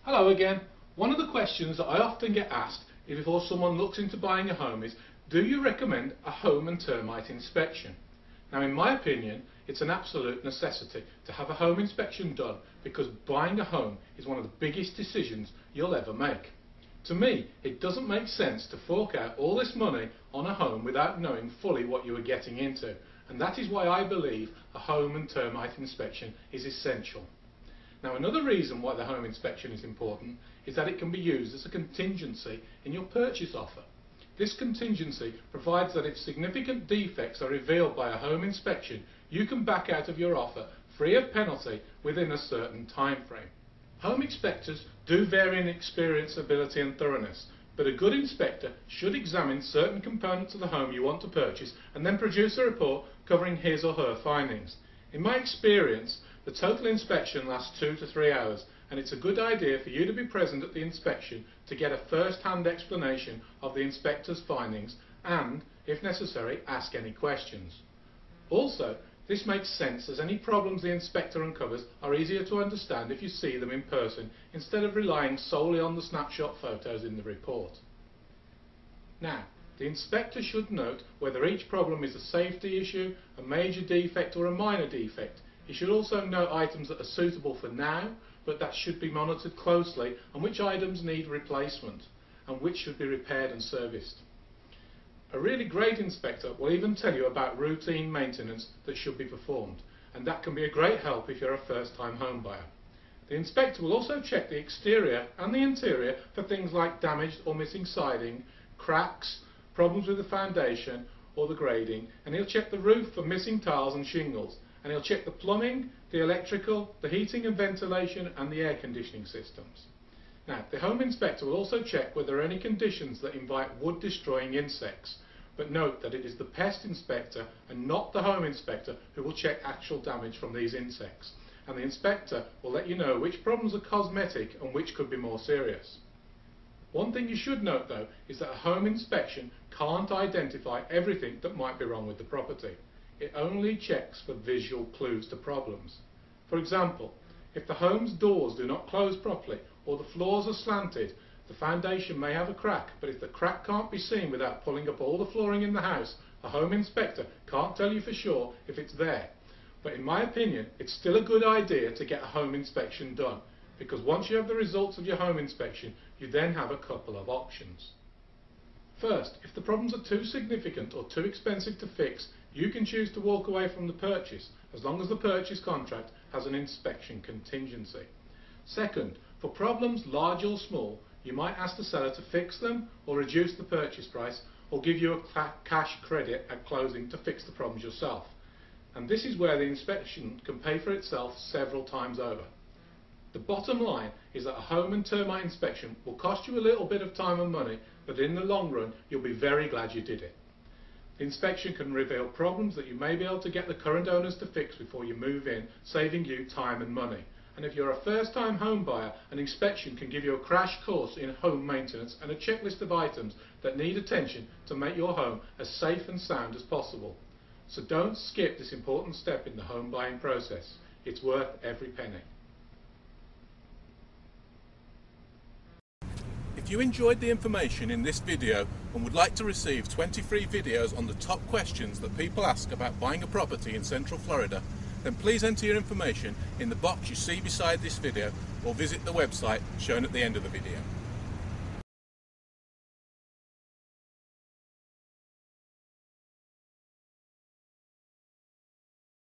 Hello again. One of the questions that I often get asked before someone looks into buying a home is, do you recommend a home and termite inspection? Now, in my opinion, it's an absolute necessity to have a home inspection done because buying a home is one of the biggest decisions you'll ever make. To me, it doesn't make sense to fork out all this money on a home without knowing fully what you are getting into, and that is why I believe a home and termite inspection is essential. Now, another reason why the home inspection is important is that it can be used as a contingency in your purchase offer. This contingency provides that if significant defects are revealed by a home inspection, you can back out of your offer free of penalty within a certain time frame. Home inspectors do vary in experience, ability and thoroughness, but a good inspector should examine certain components of the home you want to purchase and then produce a report covering his or her findings. In my experience, the total inspection lasts 2 to 3 hours, and it's a good idea for you to be present at the inspection to get a first-hand explanation of the inspector's findings and, if necessary, ask any questions. Also, this makes sense as any problems the inspector uncovers are easier to understand if you see them in person instead of relying solely on the snapshot photos in the report. Now, the inspector should note whether each problem is a safety issue, a major defect or a minor defect. He should also note items that are suitable for now, but that should be monitored closely, and which items need replacement, and which should be repaired and serviced. A really great inspector will even tell you about routine maintenance that should be performed, and that can be a great help if you're a first-time home buyer. The inspector will also check the exterior and the interior for things like damaged or missing siding, cracks, problems with the foundation or the grading, and he'll check the roof for missing tiles and shingles, and he'll check the plumbing, the electrical, the heating and ventilation and the air conditioning systems. Now, the home inspector will also check whether there are any conditions that invite wood destroying insects, but note that it is the pest inspector and not the home inspector who will check actual damage from these insects, and the inspector will let you know which problems are cosmetic and which could be more serious. One thing you should note though is that a home inspection can't identify everything that might be wrong with the property. It only checks for visual clues to problems. For example, if the home's doors do not close properly or the floors are slanted, the foundation may have a crack, but if the crack can't be seen without pulling up all the flooring in the house, a home inspector can't tell you for sure if it's there. But in my opinion, it's still a good idea to get a home inspection done, because once you have the results of your home inspection, you then have a couple of options. First, if the problems are too significant or too expensive to fix, you can choose to walk away from the purchase as long as the purchase contract has an inspection contingency. Second, for problems large or small, you might ask the seller to fix them or reduce the purchase price or give you a cash credit at closing to fix the problems yourself. And this is where the inspection can pay for itself several times over. The bottom line is that a home and termite inspection will cost you a little bit of time and money, but in the long run you'll be very glad you did it. The inspection can reveal problems that you may be able to get the current owners to fix before you move in, saving you time and money. And if you're a first-time home buyer, an inspection can give you a crash course in home maintenance and a checklist of items that need attention to make your home as safe and sound as possible. So don't skip this important step in the home buying process. It's worth every penny. If you enjoyed the information in this video and would like to receive 20 free videos on the top questions that people ask about buying a property in Central Florida, then please enter your information in the box you see beside this video or visit the website shown at the end of the video.